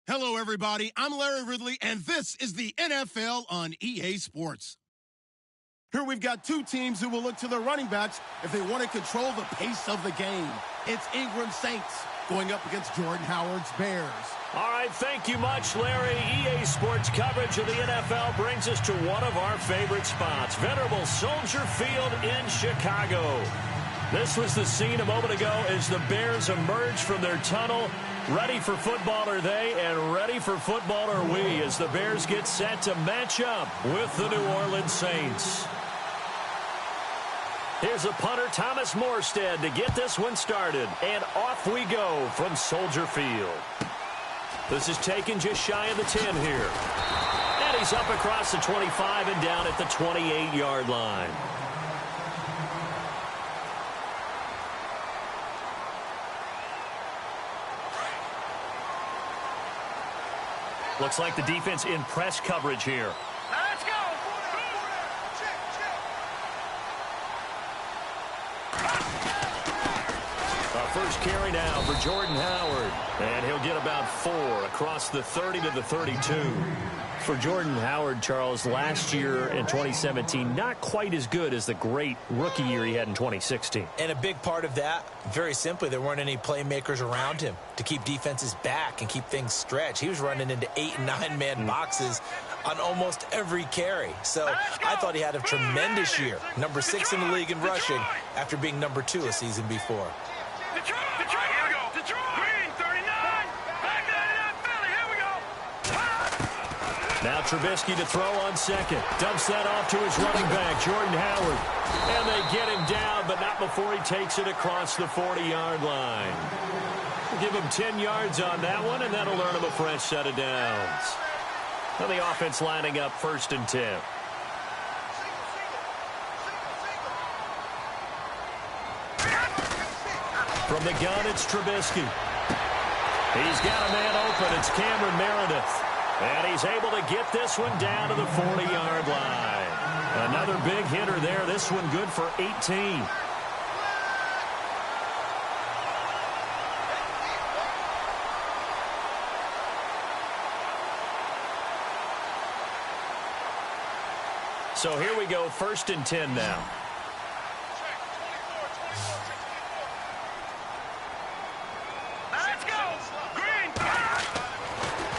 Hello, everybody. I'm Larry Ridley, and this is the NFL on EA Sports. Here we've got two teams who will look to their running backs if they want to control the pace of the game. It's Ingram Saints going up against Jordan Howard's Bears. All right, thank you much, Larry. EA Sports coverage of the NFL brings us to one of our favorite spots, venerable Soldier Field in Chicago. This was the scene a moment ago as the Bears emerged from their tunnel. Ready for football are they, and ready for football are we, as the Bears get set to match up with the New Orleans Saints. Here's a punter, Thomas Morstead, to get this one started. And off we go from Soldier Field. This is taken just shy of the 10 here. And he's up across the 25 and down at the 28-yard line. Looks like the defense in press coverage here. Let's go. First carry now for Jordan Howard. And he'll get about 4 across the 30 to the 32. For Jordan Howard, Charles, last year in 2017, not quite as good as the great rookie year he had in 2016. And a big part of that, very simply, there weren't any playmakers around him to keep defenses back and keep things stretched. He was running into 8- and 9-man boxes on almost every carry. So I thought he had a tremendous year. Number 6 in the league in rushing after being number 2 a season before. Detroit, here we go. Detroit. Green, 39. Back 99, Philly, here we go. Now Trubisky to throw on second. Dumps that off to his running back, Jordan Howard. And they get him down, but not before he takes it across the 40-yard line. Give him 10 yards on that one, and that'll earn him a fresh set of downs. Now the offense lining up 1st and 10. From the gun, it's Trubisky. He's got a man open. It's Cameron Meredith. And he's able to get this one down to the 40-yard line. Another big hitter there. This one good for 18. So here we go, 1st and 10 now.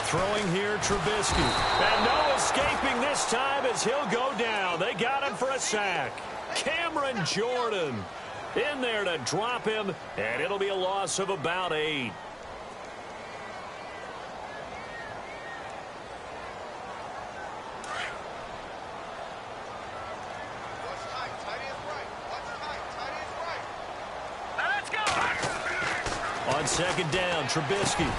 Throwing here, Trubisky. And no escaping this time as he'll go down. They got him for a sack. Cameron Jordan in there to drop him, and it'll be a loss of about 8. On 2nd down, Trubisky.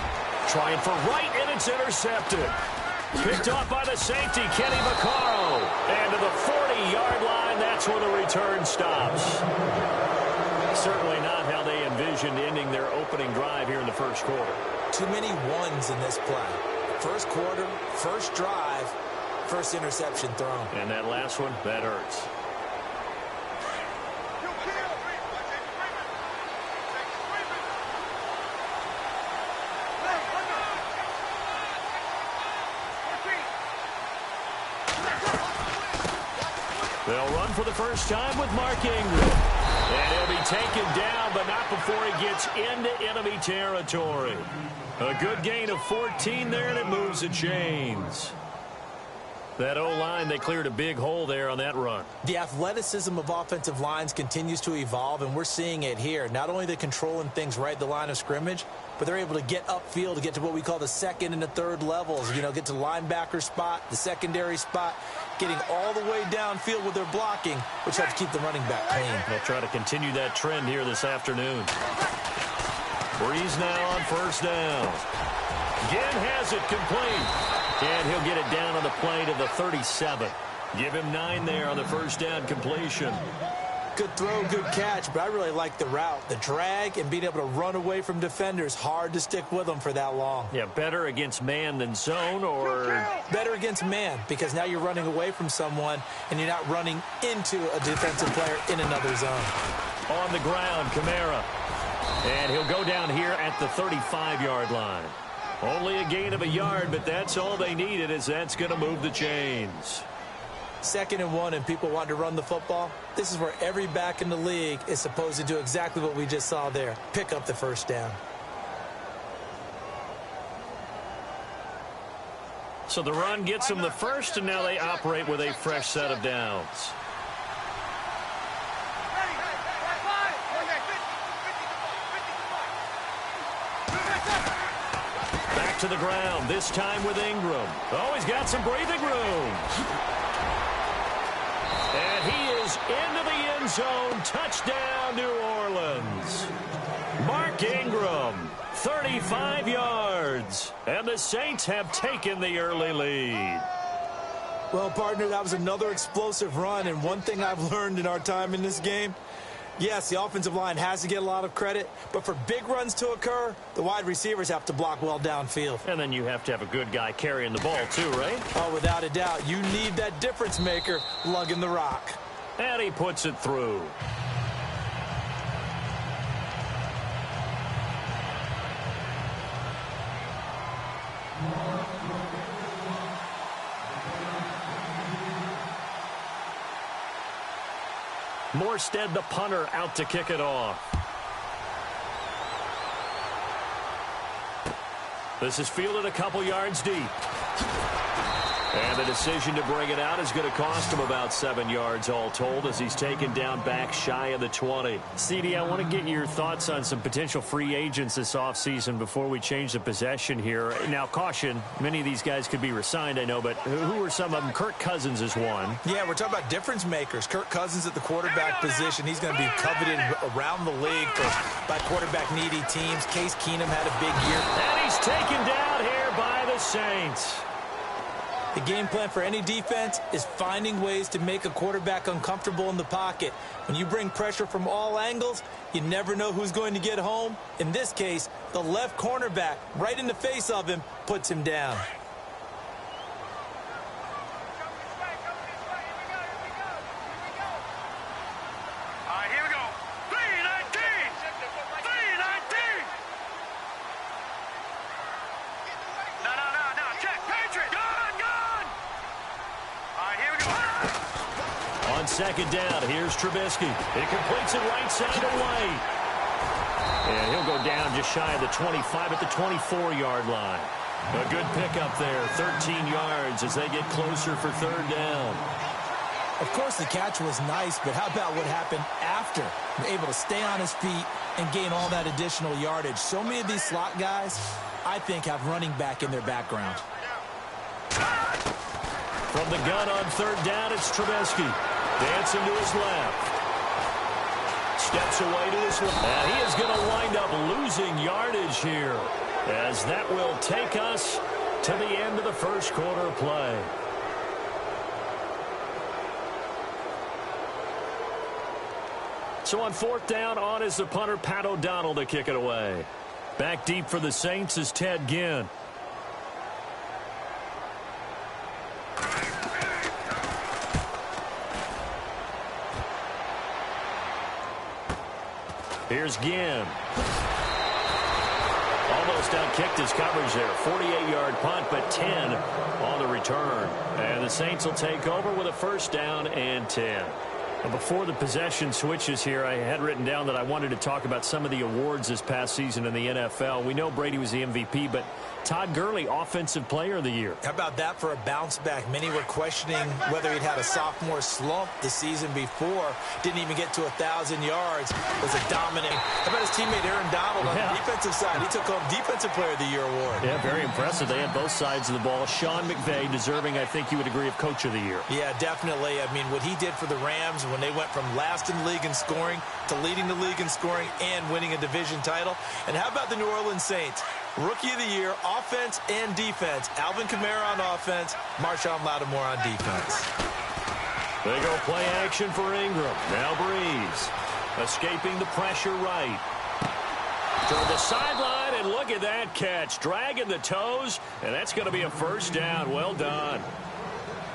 Trying for right, and it's intercepted. Picked off by the safety, Kenny Vaccaro. And to the 40-yard line, that's where the return stops. Certainly not how they envisioned ending their opening drive here in the first quarter. Too many ones in this play. First quarter, first drive, first interception thrown. And that last one, that hurts. They'll run for the first time with Mark Ingram. And he'll be taken down, but not before he gets into enemy territory. A good gain of 14 there, and it moves the chains. That O-line, they cleared a big hole there on that run. The athleticism of offensive lines continues to evolve, and we're seeing it here. Not only are they controlling things right at the line of scrimmage, but they're able to get upfield to get to what we call the 2nd and the 3rd levels. You know, get to the linebacker spot, the secondary spot, getting all the way downfield with their blocking, which helps keep the running back clean. They'll try to continue that trend here this afternoon. Breeze now on 1st down. Again has it complete. And he'll get it down on the play to the 37. Give him 9 there on the 1st down completion. Good throw, good catch, but I really like the route. The drag and being able to run away from defenders. Hard to stick with them for that long. Yeah, better against man than zone, or? Better against man, because now you're running away from someone and you're not running into a defensive player in another zone. On the ground, Kamara. And he'll go down here at the 35-yard line. Only a gain of a yard, but that's all they needed, as that's going to move the chains. 2nd and 1 and people want to run the football. This is where every back in the league is supposed to do exactly what we just saw there. Pick up the first down. So the run gets them the first, and now they operate with a fresh set of downs. Back to the ground, this time with Ingram. Oh, he's got some breathing room. And he is into the end zone. Touchdown, New Orleans. Mark Ingram, 35 yards. And the Saints have taken the early lead. Well, partner, that was another explosive run. And one thing I've learned in our time in this game, yes, the offensive line has to get a lot of credit, but for big runs to occur, the wide receivers have to block well downfield. And then you have to have a good guy carrying the ball too, right? Oh, without a doubt. You need that difference maker lugging the rock. And he puts it through. Morstead, the punter, out to kick it off. This is fielded a couple yards deep. And the decision to bring it out is going to cost him about 7 yards all told, as he's taken down back shy of the 20. CD, I want to get your thoughts on some potential free agents this offseason before we change the possession here. Now, caution, many of these guys could be re-signed, I know, but who are some of them? Kirk Cousins is one. Yeah, we're talking about difference makers. Kirk Cousins at the quarterback position. He's going to be coveted around the league by quarterback-needy teams. Case Keenum had a big year. And he's taken down here by the Saints. The game plan for any defense is finding ways to make a quarterback uncomfortable in the pocket. When you bring pressure from all angles, you never know who's going to get home. In this case, the left cornerback, right in the face of him, puts him down. Second down, here's Trubisky. He completes it right side to White. And he'll go down just shy of the 25 at the 24-yard line. A good pickup there, 13 yards as they get closer for third down. Of course, the catch was nice, but how about what happened after? Able to stay on his feet and gain all that additional yardage. So many of these slot guys, I think, have running back in their background. From the gun on third down, it's Trubisky. Dancing to his left. Steps away to his left. And he is going to wind up losing yardage here, as that will take us to the end of the first quarter play. So on fourth down, on is the punter, Pat O'Donnell, to kick it away. Back deep for the Saints is Ted Ginn. Here's Ginn. Almost outkicked his coverage there. 48-yard punt, but 10 on the return. And the Saints will take over with a first down and 10. Before the possession switches here, I had written down that I wanted to talk about some of the awards this past season in the NFL. We know Brady was the MVP, but Todd Gurley, Offensive Player of the Year. How about that for a bounce back? Many were questioning whether he'd had a sophomore slump the season before. Didn't even get to 1,000 yards. Was a dominant. How about his teammate Aaron Donald on the defensive side? He took home Defensive Player of the Year award. Yeah, very impressive. They had both sides of the ball. Sean McVay deserving, I think you would agree, of Coach of the Year. Yeah, definitely. I mean, what he did for the Rams when they went from last in the league in scoring to leading the league in scoring and winning a division title. And how about the New Orleans Saints? Rookie of the Year, offense and defense. Alvin Kamara on offense, Marshawn Lattimore on defense. They go play action for Ingram. Now Breeze. Escaping the pressure right. To the sideline, and look at that catch. Dragging the toes, and that's going to be a first down. Well done.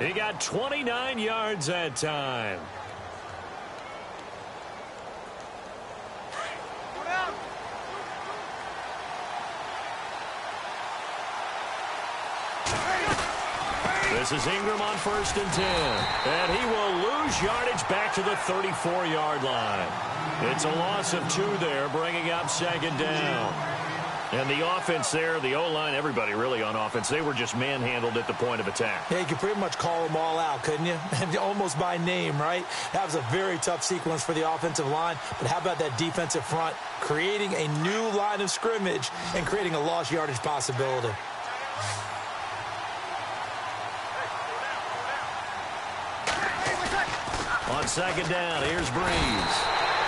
He got 29 yards that time. This is Ingram on 1st and 10. And he will lose yardage back to the 34-yard line. It's a loss of 2 there, bringing up 2nd down. And the offense there, the O-line, everybody really on offense, they were just manhandled at the point of attack. Yeah, you could pretty much call them all out, couldn't you? Almost by name, right? That was a very tough sequence for the offensive line. But how about that defensive front creating a new line of scrimmage and creating a lost yardage possibility? On 2nd down, here's Breeze.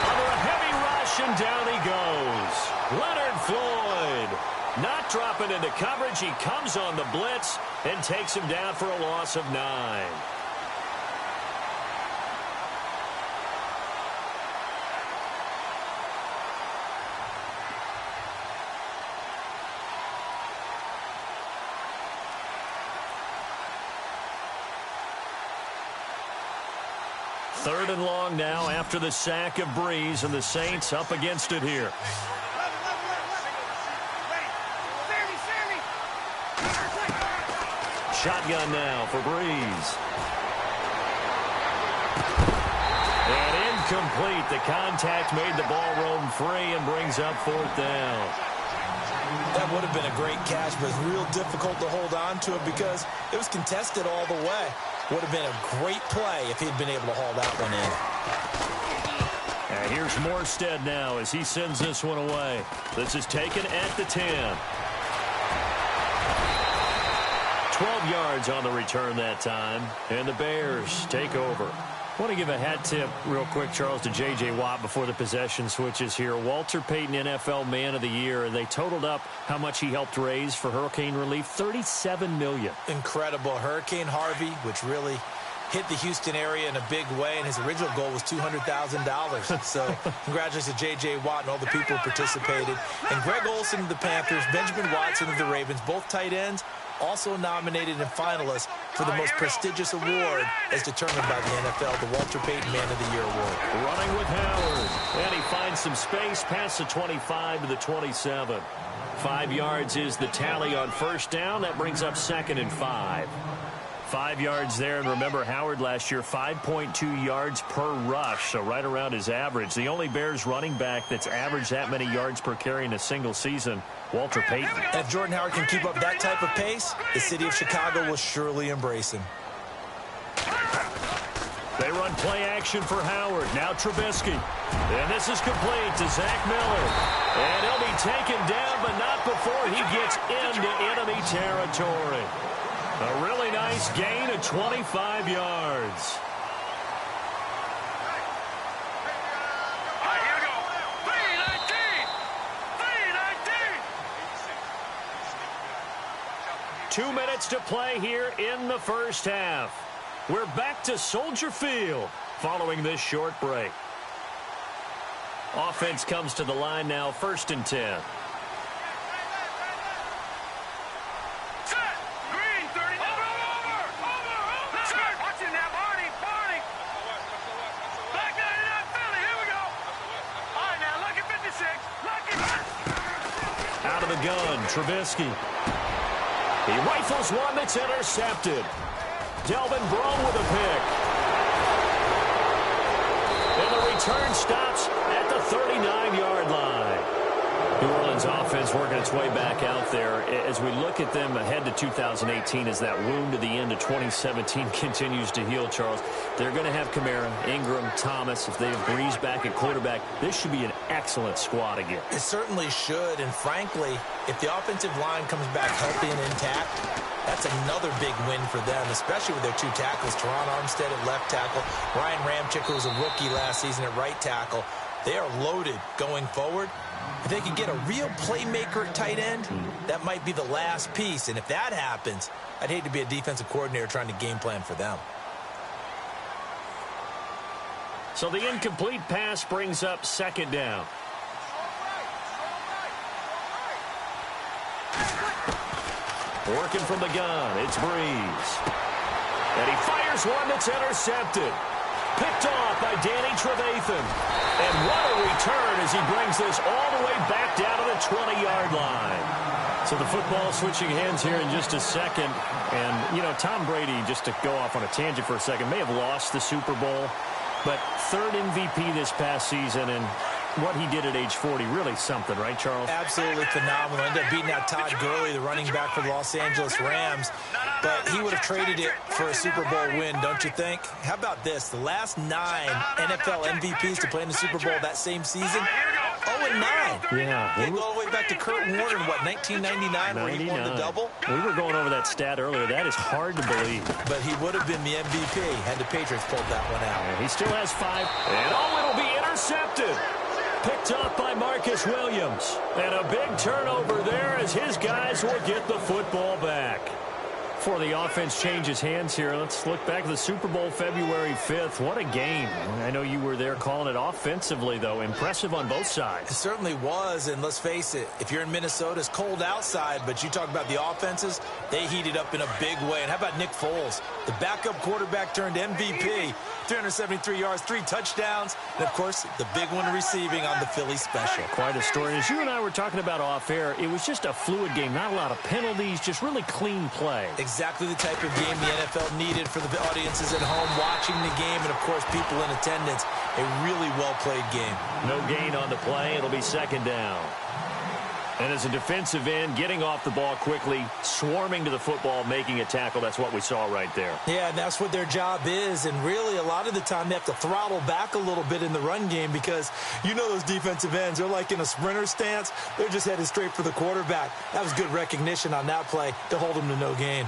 Under a heavy rush, and down he goes. Leonard Floyd not dropping into coverage. He comes on the blitz and takes him down for a loss of 9. Third and long now after the sack of Breeze, and the Saints up against it here. Shotgun now for Breeze. And incomplete. The contact made the ball roam free and brings up 4th down. That would have been a great catch, but it's real difficult to hold on to it because it was contested all the way. Would have been a great play if he'd been able to haul that one in. And here's Morstead now as he sends this one away. This is taken at the 10. 12 yards on the return that time, and the Bears take over. I want to give a hat tip real quick, Charles, to J.J. Watt before the possession switches here. Walter Payton, NFL Man of the Year, and they totaled up how much he helped raise for hurricane relief, $37 million. Incredible. Hurricane Harvey, which really hit the Houston area in a big way, and his original goal was $200,000. So congratulations to J.J. Watt and all the people who participated. And Greg Olsen of the Panthers, Benjamin Watson of the Ravens, both tight ends, also nominated and finalists for the most prestigious award as determined by the NFL, the Walter Payton Man of the Year Award. Running with Howard, and he finds some space past the 25 to the 27. 5 yards is the tally on 1st down. That brings up 2nd and 5. 5 yards there, and remember Howard last year, 5.2 yards per rush, so right around his average. The only Bears running back that's averaged that many yards per carry in a single season, Walter Payton. And if Jordan Howard can keep up that type of pace, the city of Chicago will surely embrace him. They run play action for Howard. Now Trubisky. And this is complete to Zach Miller. And he'll be taken down, but not before he gets into enemy territory. A really nice gain of 25 yards. All right, here we go. 3-19. 2 minutes to play here in the first half. We're back to Soldier Field following this short break. Offense comes to the line now, 1st and 10. Gun, Trubisky. He rifles one that's intercepted. Delvin Breaux with a pick. And the return stops at the 39-yard line. New Orleans offense working its way back out there. As we look at them ahead to 2018, as that wound to the end of 2017 continues to heal, Charles, they're going to have Kamara, Ingram, Thomas. If they have Breeze back at quarterback, this should be an excellent squad again. It certainly should, and frankly, if the offensive line comes back healthy and intact, that's another big win for them, especially with their 2 tackles, Teron Armstead at left tackle, Ryan Ramczyk, who was a rookie last season at right tackle. They are loaded going forward. If they could get a real playmaker at tight end, that might be the last piece. And if that happens, I'd hate to be a defensive coordinator trying to game plan for them. So the incomplete pass brings up 2nd down. Working from the gun, it's Breeze. And he fires one that's intercepted. Picked off by Danny Trevathan. And what a return as he brings this all the way back down to the 20-yard line. So the football switching hands here in just a second. And, you know, Tom Brady, just to go off on a tangent for a second, may have lost the Super Bowl. But third MVP this past season, and what he did at age 40, really something, right, Charles? Absolutely phenomenal. Ended up beating out Todd Gurley, the running back for the Los Angeles Rams. But he would have traded it for a Super Bowl win, don't you think? How about this? The last 9 NFL MVPs to play in the Super Bowl that same season, 0-9. Yeah. They go all the way back to Kurt Warner in, what, 1999, where he won the double? We were going over that stat earlier. That is hard to believe. But he would have been the MVP had the Patriots pulled that one out. And he still has 5. And it'll be intercepted. Picked up by Marcus Williams. And a big turnover there as his guys will get the football back. Before the offense changes hands here, let's look back at the Super Bowl February 5th. What a game. I know you were there calling it offensively, though. Impressive on both sides. It certainly was, and let's face it, if you're in Minnesota, it's cold outside, but you talk about the offenses, they heated up in a big way. And how about Nick Foles? The backup quarterback turned MVP. 373 yards, 3 touchdowns, and, of course, the big one receiving on the Philly special. Quite a story. As you and I were talking about off air, it was just a fluid game. Not a lot of penalties, just really clean play. Exactly the type of game the NFL needed for the audiences at home watching the game and, of course, people in attendance. A really well-played game. No gain on the play. It'll be second down. And as a defensive end, getting off the ball quickly, swarming to the football, making a tackle, that's what we saw right there. Yeah, and that's what their job is. And really, a lot of the time, they have to throttle back a little bit in the run game because you know those defensive ends, they're like in a sprinter stance. They're just headed straight for the quarterback. That was good recognition on that play to hold them to no gain.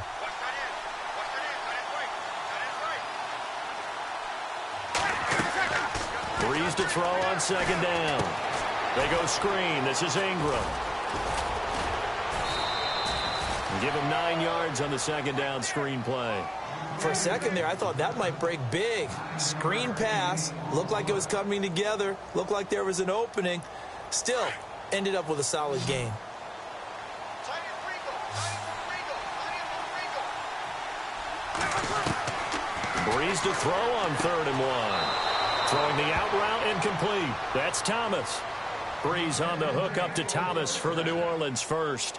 Breeze to throw on second down. They go screen. This is Ingram. Give him 9 yards on the second down screen play. For a second there, I thought that might break big. Screen pass. Looked like it was coming together. Looked like there was an opening. Still, ended up with a solid gain. Breeze to throw on 3rd and 1. Throwing the out route incomplete. That's Thomas. Breeze on the hook up to Thomas for the New Orleans first.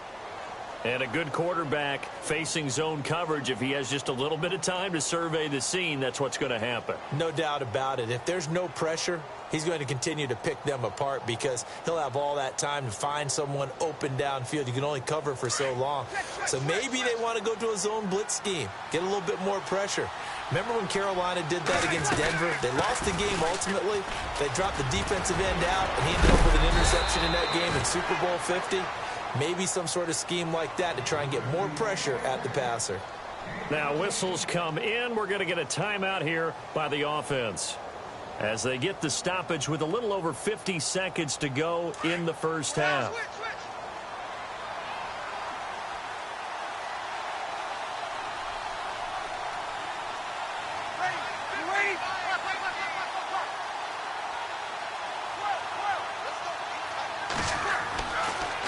And a good quarterback facing zone coverage. If he has just a little bit of time to survey the scene, that's what's going to happen. No doubt about it. If there's no pressure, he's going to continue to pick them apart because he'll have all that time to find someone open downfield. You can only cover for so long. So maybe they want to go to a zone blitz scheme, get a little bit more pressure. Remember when Carolina did that against Denver? They lost the game ultimately. They dropped the defensive end out, and he ended up with an interception in that game in Super Bowl 50. Maybe some sort of scheme like that to try and get more pressure at the passer. Now whistles come in. We're going to get a timeout here by the offense as they get the stoppage with a little over 50 seconds to go in the first half.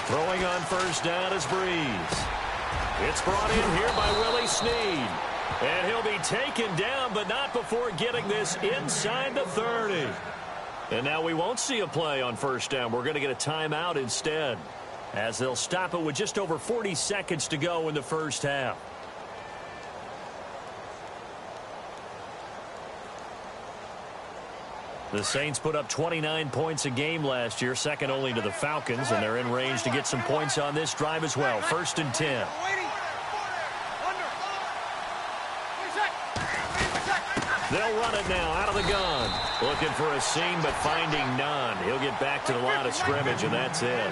Throwing on first down is Breeze. It's brought in here by Willie Snead. And he'll be taken down, but not before getting this inside the 30. And now we won't see a play on first down. We're going to get a timeout instead, as they'll stop it with just over 40 seconds to go in the first half. The Saints put up 29 points a game last year, second only to the Falcons, and they're in range to get some points on this drive as well. 1st and 10. They'll run it now out of the gun. Looking for a seam, but finding none. He'll get back to the line of scrimmage, and that's it.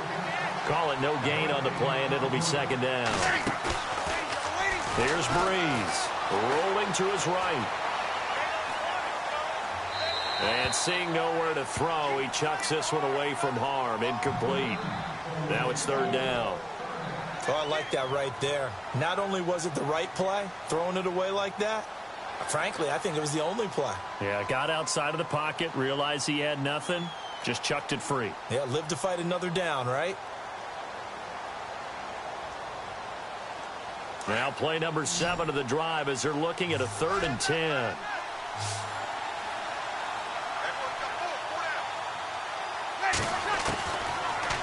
Call it no gain on the play, and it'll be second down. Here's Breeze, rolling to his right. And seeing nowhere to throw, he chucks this one away from harm. Incomplete. Now it's 3rd down. Oh, I like that right there. Not only was it the right play, throwing it away like that, frankly, I think it was the only play. Yeah, got outside of the pocket, realized he had nothing, just chucked it free. Yeah, live to fight another down, right? Now play number 7 of the drive as they're looking at a 3rd and 10.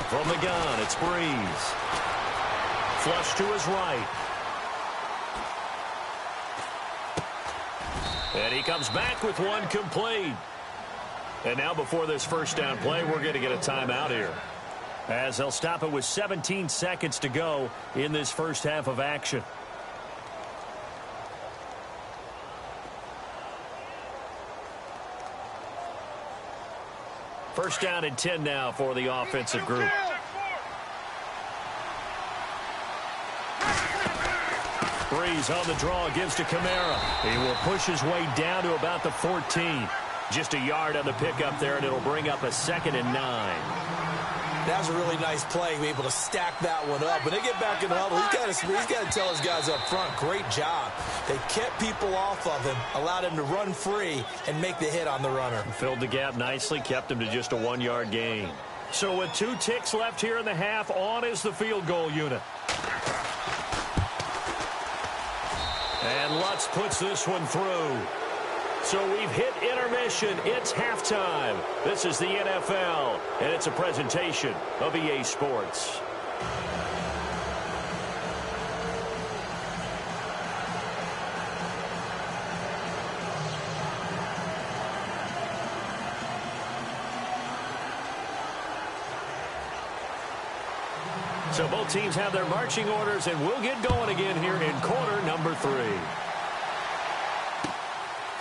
From the gun, it's Breeze. Flush to his right. And he comes back with one complete. And now before this first down play, we're going to get a timeout here, as they'll stop it with 17 seconds to go in this first half of action. First down and 10 now for the offensive group. Breeze on the draw, gives to Kamara. He will push his way down to about the 14. Just a yard on the pickup there, and it'll bring up a 2nd and 9. That was a really nice play, able to stack that one up. When they get back in the huddle, he's got to tell his guys up front, great job. They kept people off of him, allowed him to run free and make the hit on the runner. Filled the gap nicely, kept him to just a 1-yard gain. So with 2 ticks left here in the half, on is the field goal unit. And Lutz puts this one through. So we've hit intermission. It's halftime. This is the NFL, and it's a presentation of EA Sports. So both teams have their marching orders, and we'll get going again here in quarter number 3.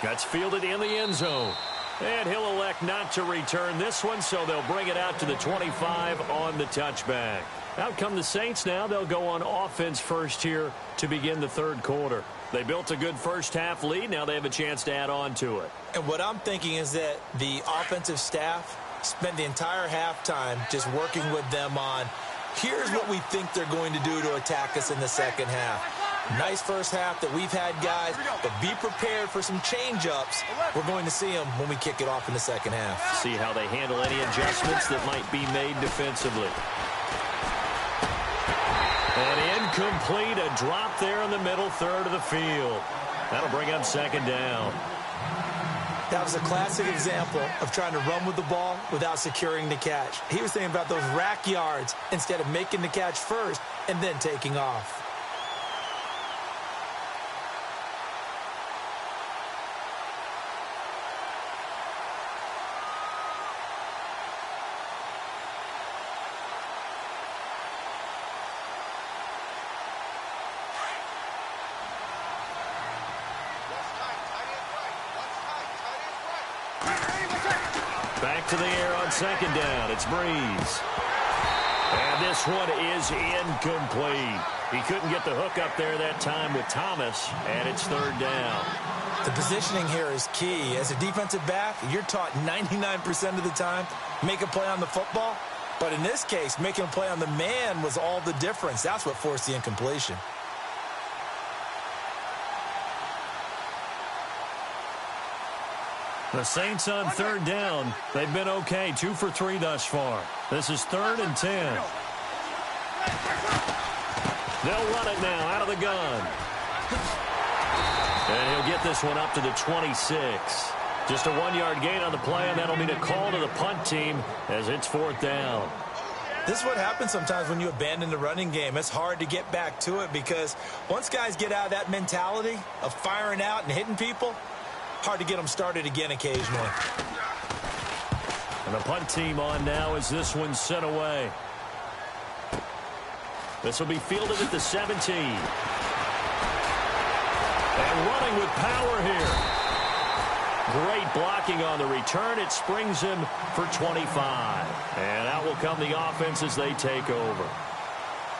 That's fielded in the end zone. And he'll elect not to return this one, so they'll bring it out to the 25 on the touchback. Out come the Saints now. They'll go on offense first here to begin the third quarter. They built a good first half lead. Now they have a chance to add on to it. And what I'm thinking is that the offensive staff spent the entire halftime just working with them on, here's what we think they're going to do to attack us in the second half. Nice first half that we've had, guys, but be prepared for some change-ups. We're going to see them when we kick it off in the second half. See how they handle any adjustments that might be made defensively. And incomplete, a drop there in the middle third of the field. That'll bring up 2nd down. That was a classic example of trying to run with the ball without securing the catch. He was thinking about those rack yards instead of making the catch first and then taking off. Back to the air on 2nd down. It's Breeze. And this one is incomplete. He couldn't get the hook up there that time with Thomas, and it's 3rd down. The positioning here is key. As a defensive back, you're taught 99% of the time, make a play on the football. But in this case, making a play on the man was all the difference. That's what forced the incompletion. The Saints on 3rd down. They've been okay, 2 for 3 thus far. This is 3rd and 10. They'll run it now out of the gun. And he'll get this one up to the 26. Just a 1-yard gain on the play, and that'll mean a call to the punt team as it's 4th down. This is what happens sometimes when you abandon the running game. It's hard to get back to it because once guys get out of that mentality of firing out and hitting people, hard to get them started again occasionally. And the punt team on now as this one's sent away. This will be fielded at the 17. And running with power here. Great blocking on the return. It springs him for 25. And out will come the offense as they take over.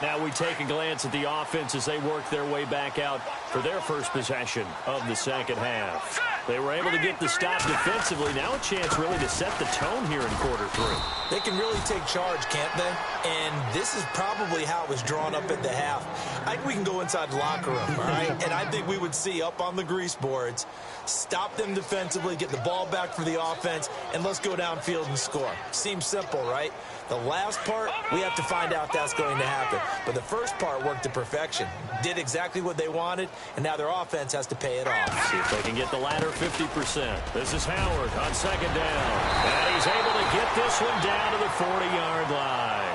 Now we take a glance at the offense as they work their way back out for their first possession of the second half. They were able to get the stop defensively. Now a chance really to set the tone here in quarter 3. They can really take charge, can't they? And this is probably how it was drawn up at the half. I think we can go inside the locker room, all right? And I think we would see up on the grease boards, stop them defensively, get the ball back for the offense, and let's go downfield and score. Seems simple, right? The last part, we have to find out if that's going to happen. But the first part worked to perfection. Did exactly what they wanted, and now their offense has to pay it off. See if they can get the latter 50%. This is Howard on 2nd down. And he's able to get this one down to the 40-yard line.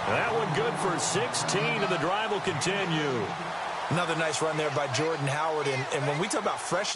That one good for 16, and the drive will continue. Another nice run there by Jordan Howard. And when we talk about fresh